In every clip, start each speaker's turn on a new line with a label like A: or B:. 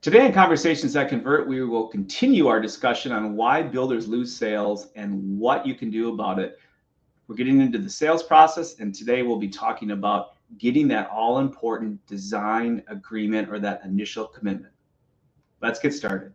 A: Today in Conversations That Convert, we will continue our discussion on why builders lose sales and what you can do about it. We're getting into the sales process, and today we'll be talking about getting that all-important design agreement or that initial commitment. Let's get started.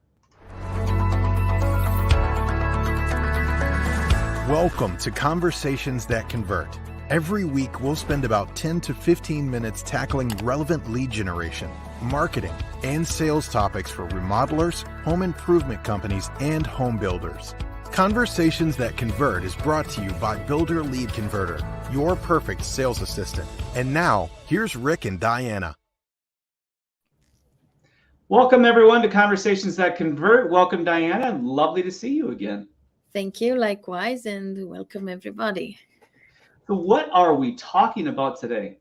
B: Welcome to Conversations That Convert. Every week, we'll spend about 10 to 15 minutes tackling relevant lead generation, marketing, and sales topics for remodelers, home improvement companies, and home builders. Conversations That Convert is brought to you by Builder Lead Converter, your perfect sales assistant. And now, here's Rick and Diana.
A: Welcome, everyone, to Conversations That Convert. Welcome, Diana. Lovely to see you again.
C: Thank you, likewise, and welcome, everybody.
A: So what are we talking about today?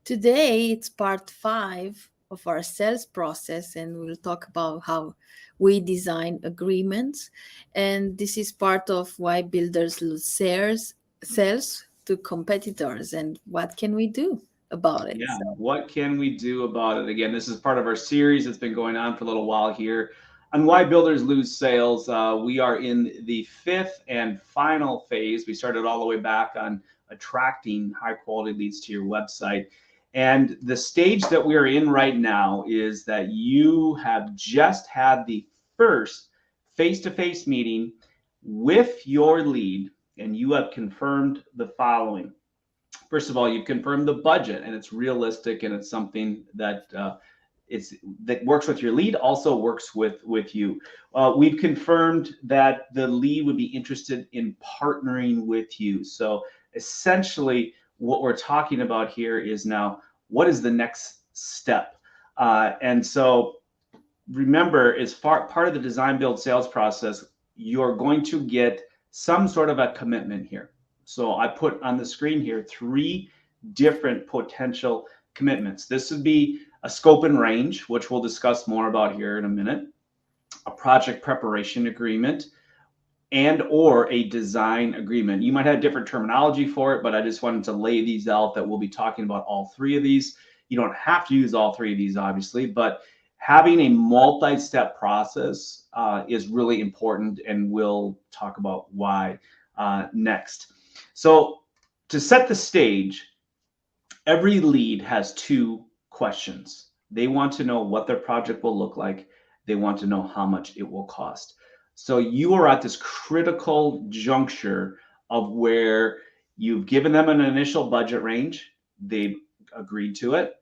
C: Today, it's part 5 of our sales process, and we'll talk about how we design agreements. And this is part of why builders lose sales to competitors, and what can we do about it?
A: Yeah, what can we do about it? Again, this is part of our series that's been going on for a little while here on why builders lose sales. We are in the 5th and final phase. We started all the way back on attracting high quality leads to your website. And the stage that we are in right now is that you have just had the first face-to-face meeting with your lead, and you have confirmed the following. First of all, you've confirmed the budget, and it's realistic, and it's something that that works with your lead, also works with you. We've confirmed that the lead would be interested in partnering with you. So essentially, what we're talking about here is now, what is the next step? And so remember, as part of the design build sales process, you're going to get some sort of a commitment here. So I put on the screen here 3 different potential commitments. This would be a scope and range, which we'll discuss more about here in a minute, a project preparation agreement, and or a design agreement. You might have different terminology for it, but I just wanted to lay these out that we'll be talking about all 3 of these. You don't have to use all 3 of these, obviously, but having a multi-step process is really important, and we'll talk about why next. So to set the stage, every lead has 2 questions. They want to know what their project will look like. They want to know how much it will cost. So you are at this critical juncture of where you've given them an initial budget range. They've agreed to it.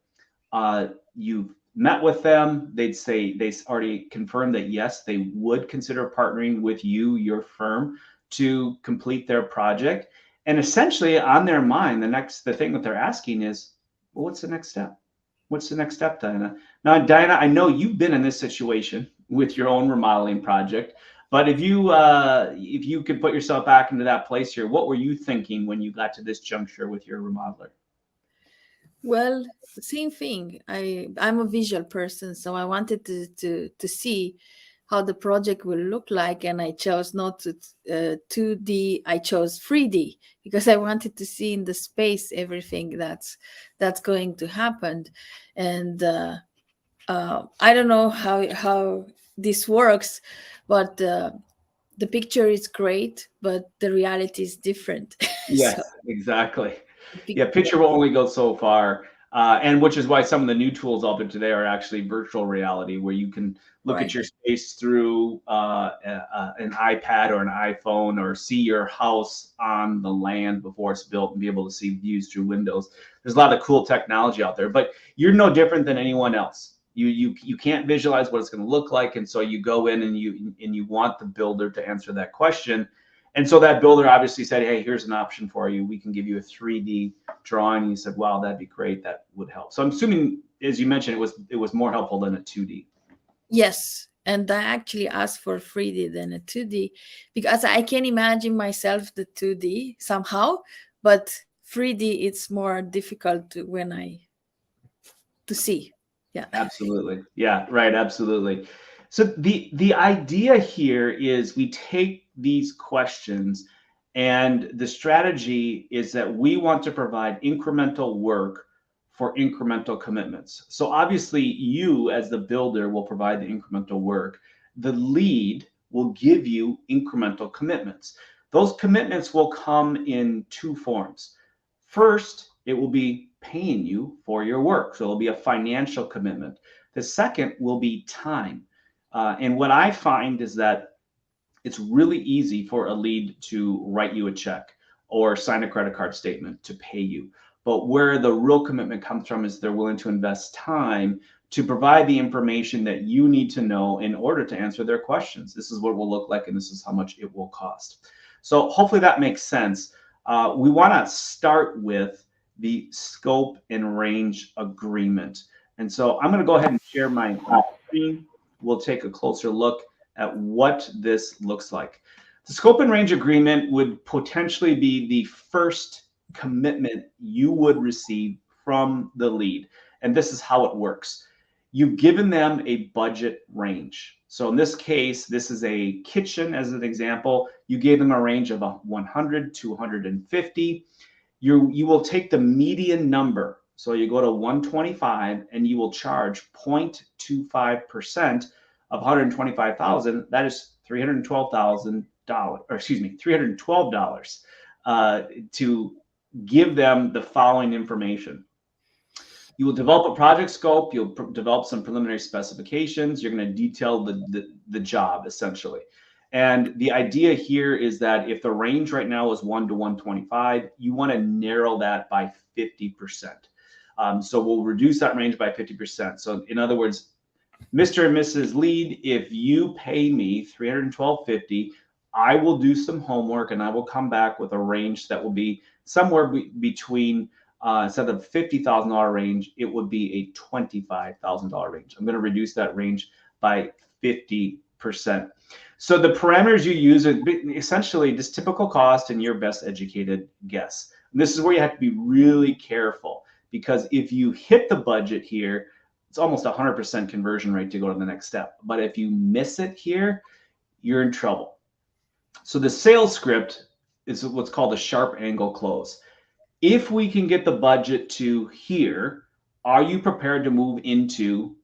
A: You've met with them. They'd say they already confirmed that, yes, they would consider partnering with you, your firm, to complete their project. And essentially on their mind, the thing that they're asking is, well, what's the next step? What's the next step, Diana? Now, Diana, I know you've been in this situation with your own remodeling project, but if you could put yourself back into that place here, what were you thinking when you got to this juncture with your remodeler?
C: Well, same thing. I'm a visual person, so I wanted to see how the project will look like, and I chose not 2D. I chose 3D because I wanted to see in the space everything that's going to happen. And I don't know how this works, but the picture is great, but the reality is different.
A: Yes, exactly. Yeah, picture will only go so far. And which is why some of the new tools out there today are actually virtual reality, where you can look at your space through an iPad or an iPhone, or see your house on the land before it's built and be able to see views through windows. There's a lot of cool technology out there, but you're no different than anyone else. You can't visualize what it's going to look like, and so you go in and you want the builder to answer that question. And so that builder obviously said, hey, here's an option for you. We can give you a 3D drawing. And you said, wow, that'd be great. That would help. So I'm assuming, as you mentioned, it was more helpful than a 2D.
C: Yes. And I actually asked for 3D than a 2D because I can imagine myself the 2D somehow, but 3D, it's more difficult to see. Yeah.
A: Absolutely. Yeah, right. Absolutely. So the idea here is we take these questions, and the strategy is that we want to provide incremental work for incremental commitments. So obviously you as the builder will provide the incremental work. The lead will give you incremental commitments. Those commitments will come in two forms. First, it will be paying you for your work. So it'll be a financial commitment. The second will be time. And what I find is that it's really easy for a lead to write you a check or sign a credit card statement to pay you. But where the real commitment comes from is they're willing to invest time to provide the information that you need to know in order to answer their questions. This is what it will look like, and this is how much it will cost. So hopefully that makes sense. We want to start with the scope and range agreement. And so I'm going to go ahead and share my screen. We'll take a closer look at what this looks like. The scope and range agreement would potentially be the first commitment you would receive from the lead. And this is how it works. You've given them a budget range. So in this case, this is a kitchen as an example. You gave them a range of 100 to 150. You will take the median number. So you go to 125 and you will charge 0.25% of 125,000. That is $312,000, or excuse me, $312 to give them the following information. You will develop a project scope. You'll develop some preliminary specifications. You're going to detail the job essentially. And the idea here is that if the range right now is 1 to 125, you want to narrow that by 50%. So we'll reduce that range by 50%. So in other words, Mr. and Mrs. Lead, if you pay me $312.50, I will do some homework and I will come back with a range that will be somewhere between, instead of $50,000 range, it would be a $25,000 range. I'm going to reduce that range by 50%. So the parameters you use are essentially just typical cost and your best educated guess. And this is where you have to be really careful, because if you hit the budget here, it's almost 100% conversion rate to go to the next step. But if you miss it here, you're in trouble. So the sales script is what's called a sharp angle close. If we can get the budget to here, are you prepared to move into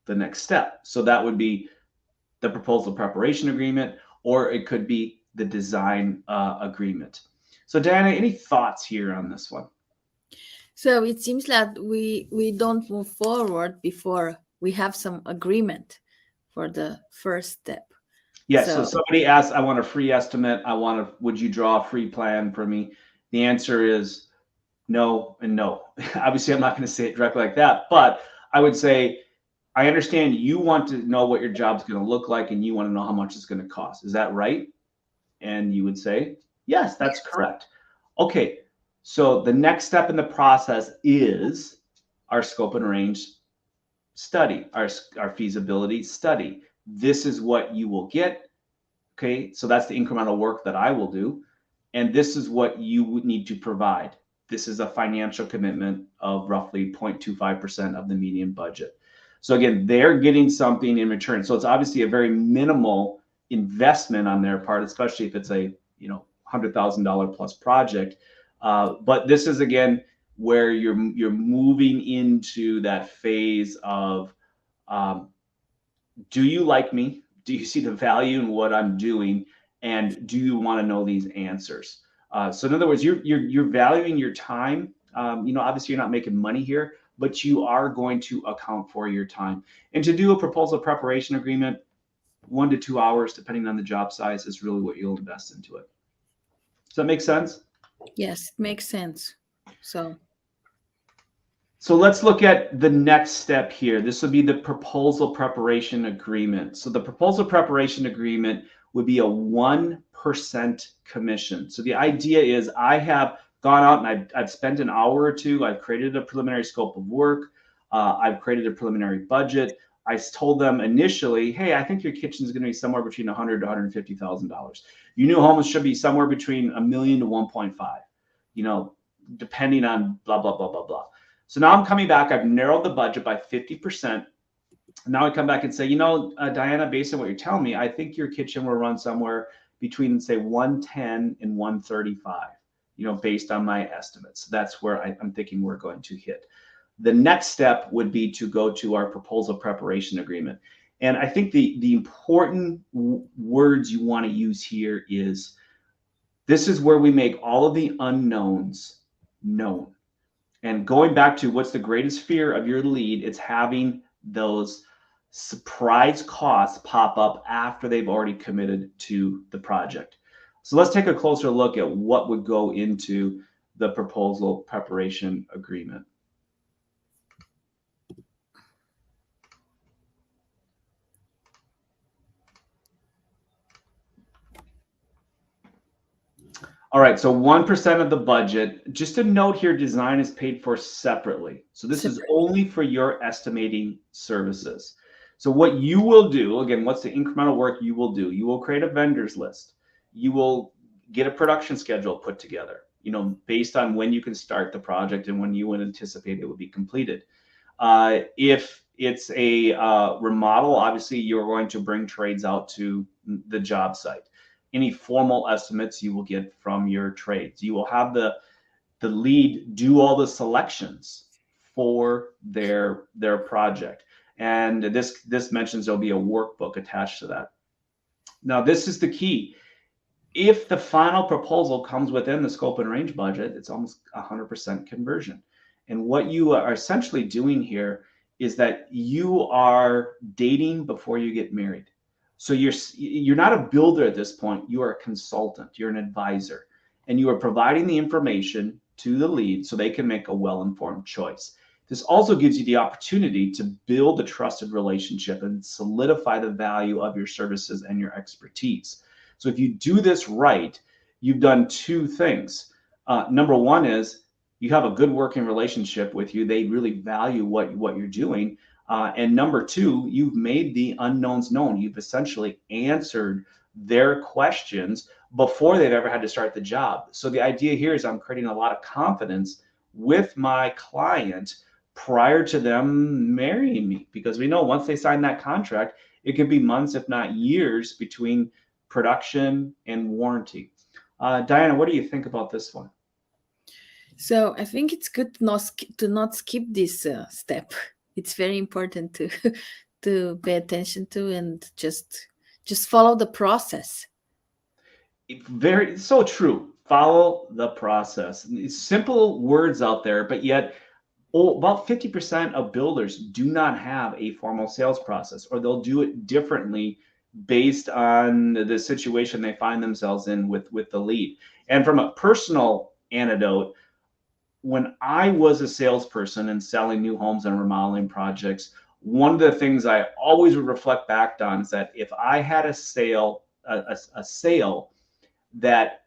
A: the next step? So that would be the proposal preparation agreement, or it could be the design agreement. So Diana, any thoughts here on this one?
C: So it seems that we don't move forward before we have some agreement for the first step.
A: Yes. So somebody asks, I want a free estimate. Would you draw a free plan for me? The answer is no and no. Obviously, I'm not going to say it directly like that, but I would say, I understand you want to know what your job's going to look like and you want to know how much it's going to cost. Is that right? And you would say, yes, that's correct. Okay. So the next step in the process is our scope and range study, our feasibility study. This is what you will get. Okay. So that's the incremental work that I will do. And this is what you would need to provide. This is a financial commitment of roughly 0.25% of the median budget. So again, they're getting something in return. So it's obviously a very minimal investment on their part, especially if it's a $100,000 plus project. But this is again where you're moving into that phase of, do you like me? Do you see the value in what I'm doing? And do you want to know these answers? So in other words, you're valuing your time. Obviously you're not making money here, but you are going to account for your time. And to do a proposal preparation agreement, 1 to 2 hours, depending on the job size, is really what you'll invest into it. Does that make sense?
C: Yes, it makes sense. So
A: let's look at the next step here. This would be the proposal preparation agreement. So the proposal preparation agreement would be a 1% commission. So the idea is I have gone out and I've spent an hour or two. I've created a preliminary scope of work. I've created a preliminary budget. I told them initially, hey, I think your kitchen is going to be somewhere between $100,000 to $150,000. Your new home should be somewhere between $1 million to 1.5, depending on blah, blah, blah, blah, blah. So now I'm coming back. I've narrowed the budget by 50%. Now I come back and say, Diana, based on what you're telling me, I think your kitchen will run somewhere between, say, 110 and 135. Based on my estimates. That's where I'm thinking we're going to hit. The next step would be to go to our proposal preparation agreement. And I think the important words you want to use here is, this is where we make all of the unknowns known. And going back to what's the greatest fear of your lead, it's having those surprise costs pop up after they've already committed to the project. So let's take a closer look at what would go into the proposal preparation agreement. All right, so 1% of the budget. Just a note here, design is paid for separately. So this is only for your estimating services. So what you will do, again, what's the incremental work you will do? You will create a vendors list. You will get a production schedule put together, based on when you can start the project and when you would anticipate it would be completed. If it's a remodel, obviously you're going to bring trades out to the job site. Any formal estimates you will get from your trades. You will have the lead do all the selections for their project. And this mentions there'll be a workbook attached to that. Now, this is the key. If the final proposal comes within the scope and range budget, it's almost 100% conversion. And what you are essentially doing here is that you are dating before you get married. So you're not a builder at this point. You are a consultant. You're an advisor, and you are providing the information to the lead so they can make a well-informed choice. This also gives you the opportunity to build a trusted relationship and solidify the value of your services and your expertise. So if you do this right, you've done two things. Number one is you have a good working relationship with you. They really value what you're doing. And number two, you've made the unknowns known. You've essentially answered their questions before they've ever had to start the job. So the idea here is I'm creating a lot of confidence with my client prior to them marrying me, because we know once they sign that contract, it could be months, if not years, between production and warranty. Diana, what do you think about this one?
C: So I think it's good to not skip this step. It's very important to pay attention to and just follow the process.
A: It's so true. Follow the process. It's simple words out there, but yet about 50% of builders do not have a formal sales process, or they'll do it differently based on the situation they find themselves in with the lead. And from a personal anecdote, when I was a salesperson and selling new homes and remodeling projects, one of the things I always would reflect back on is that if I had a sale that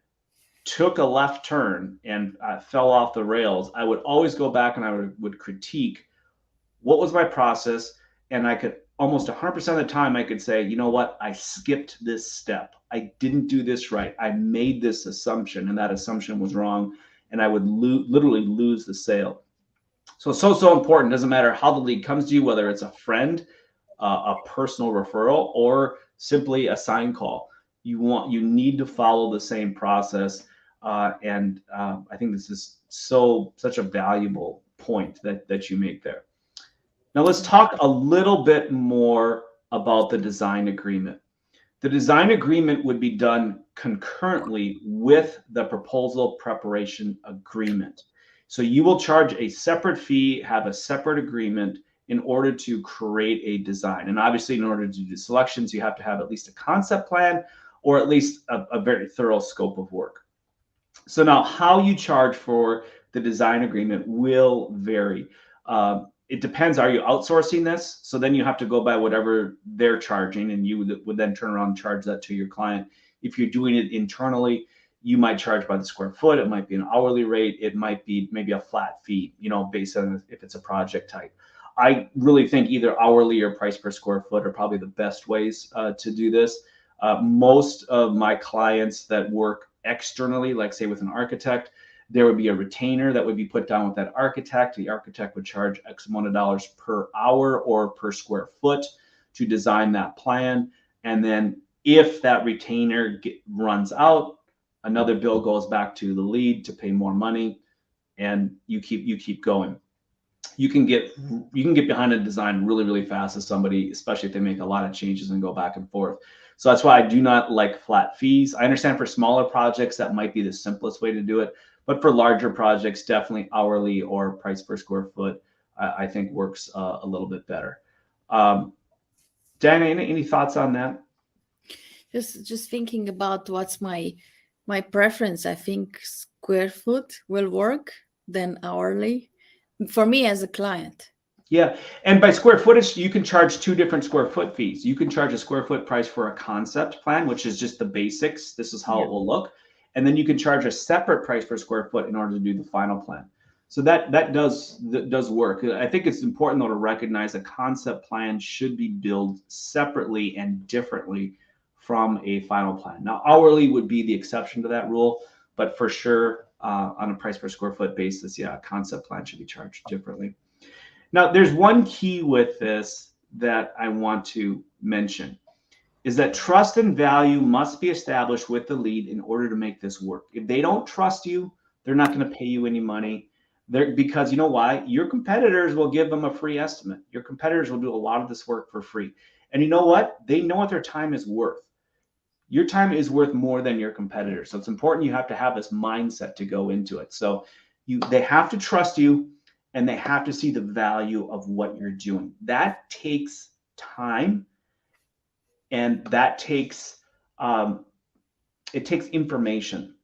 A: took a left turn and fell off the rails, I would always go back and I would critique what was my process. And I could almost 100% of the time, I could say, you know what, I skipped this step. I didn't do this right. I made this assumption, and that assumption was wrong. And I would literally lose the sale. So it's so important. Doesn't matter how the lead comes to you, whether it's a friend, a personal referral, or simply a sign call. You need to follow the same process. And I think this is such a valuable point that you make there. Now let's talk a little bit more about the design agreement. The design agreement would be done concurrently with the proposal preparation agreement. So you will charge a separate fee, have a separate agreement in order to create a design. And obviously, in order to do the selections, you have to have at least a concept plan or at least a very thorough scope of work. So now how you charge for the design agreement will vary. It depends. Are you outsourcing this? So then you have to go by whatever they're charging, and you would then turn around and charge that to your client. If you're doing it internally, you might charge by the square foot. It might be an hourly rate. It might be maybe a flat fee, based on if it's a project type. I really think either hourly or price per square foot are probably the best ways to do this. Most of my clients that work externally, like say with an architect, there would be a retainer that would be put down with that architect. The architect would charge X amount of dollars per hour or per square foot to design that plan. And then if that retainer runs out, another bill goes back to the lead to pay more money, and you keep going. you can get behind a design really, really fast as somebody, especially if they make a lot of changes and go back and forth. So that's why I do not like flat fees. I understand for smaller projects that might be the simplest way to do it, but for larger projects, definitely hourly or price per square foot, I think works a little bit better. Diana, any thoughts on that?
C: Just thinking about what's my preference. I think square foot will work than hourly for me as a client.
A: Yeah, and by square footage, you can charge two different square foot fees. You can charge a square foot price for a concept plan, which is just the basics. This is how it will look. And then you can charge a separate price per square foot in order to do the final plan. So that does work. I think it's important though to recognize a concept plan should be billed separately and differently from a final plan. Now, hourly would be the exception to that rule, but for sure on a price per square foot basis, yeah, a concept plan should be charged differently. Now, there's one key with this that I want to mention is that trust and value must be established with the lead in order to make this work. If they don't trust you, they're not going to pay you any money. Because you know why? Your competitors will give them a free estimate. Your competitors will do a lot of this work for free. And you know what? They know what their time is worth. Your time is worth more than your competitors. So it's important you have to have this mindset to go into it. So they have to trust you, and they have to see the value of what you're doing. That takes time, and that takes it takes information.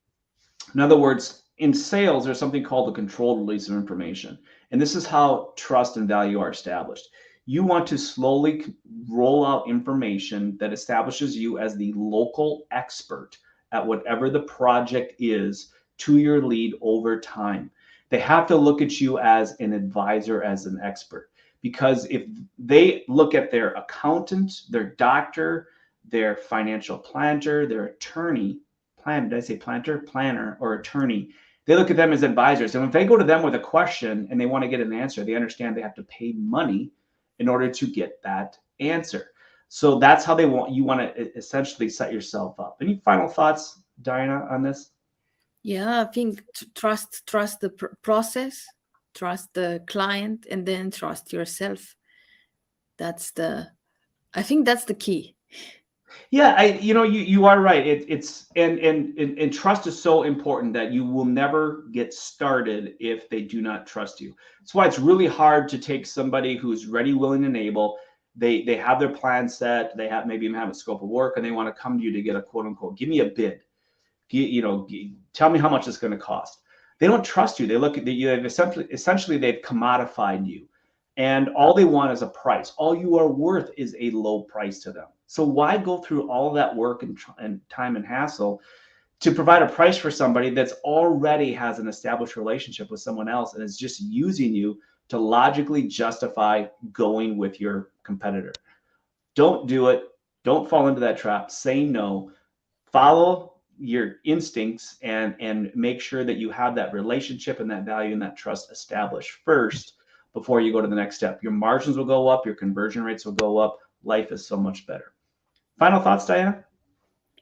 A: In other words, in sales, there's something called the controlled release of information, and this is how trust and value are established. You want to slowly roll out information that establishes you as the local expert at whatever the project is to your lead over time. They have to look at you as an advisor, as an expert, because if they look at their accountant, their doctor, their financial planner, their attorney, planner or attorney, they look at them as advisors. And if they go to them with a question and they want to get an answer, they understand they have to pay money in order to get that answer. So that's how you want to essentially set yourself up. Any final thoughts, Diana, on this?
C: Yeah, I think trust the process, trust the client, and then trust yourself. I think that's the key.
A: Yeah, you are right. It's and trust is so important that you will never get started if they do not trust you. That's why it's really hard to take somebody who's ready, willing, and able. They have their plan set. They maybe even have a scope of work, and they want to come to you to get a quote unquote, give me a bid. Tell me how much it's going to cost. They don't trust you. They look at you. Essentially they've commodified you, and all they want is a price. All you are worth is a low price to them. So why go through all of that work and time and hassle to provide a price for somebody that's already has an established relationship with someone else and is just using you to logically justify going with your competitor? Don't do it. Don't fall into that trap. Say no. Follow your instincts and make sure that you have that relationship and that value and that trust established first before you go to the next step. Your margins will go up, your conversion rates will go up. Life is so much better. Final thoughts, Diana?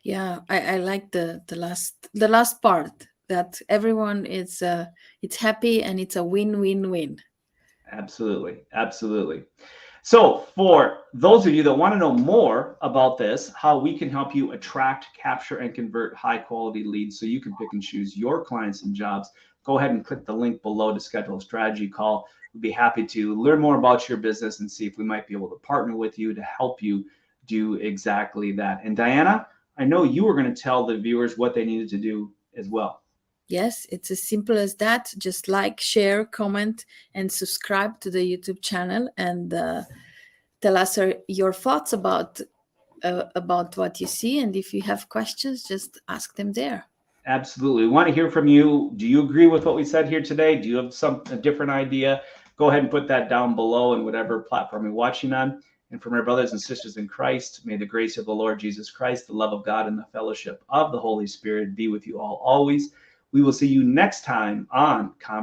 C: Yeah, I like the last part, that everyone is it's happy and it's a win-win-win.
A: Absolutely. So for those of you that want to know more about this, how we can help you attract, capture, and convert high quality leads so you can pick and choose your clients and jobs, go ahead and click the link below to schedule a strategy call. We'd be happy to learn more about your business and see if we might be able to partner with you to help you do exactly that. And Diana, I know you were going to tell the viewers what they needed to do as well.
C: Yes, it's as simple as that. Just like, share, comment, and subscribe to the YouTube channel, and tell us your thoughts about what you see. And if you have questions, just ask them there.
A: Absolutely. We want to hear from you. Do you agree with what we said here today? Do you have a different idea? Go ahead and put that down below in whatever platform you're watching on. And from our brothers and sisters in Christ, may the grace of the Lord Jesus Christ, the love of God, and the fellowship of the Holy Spirit be with you all always. We will see you next time on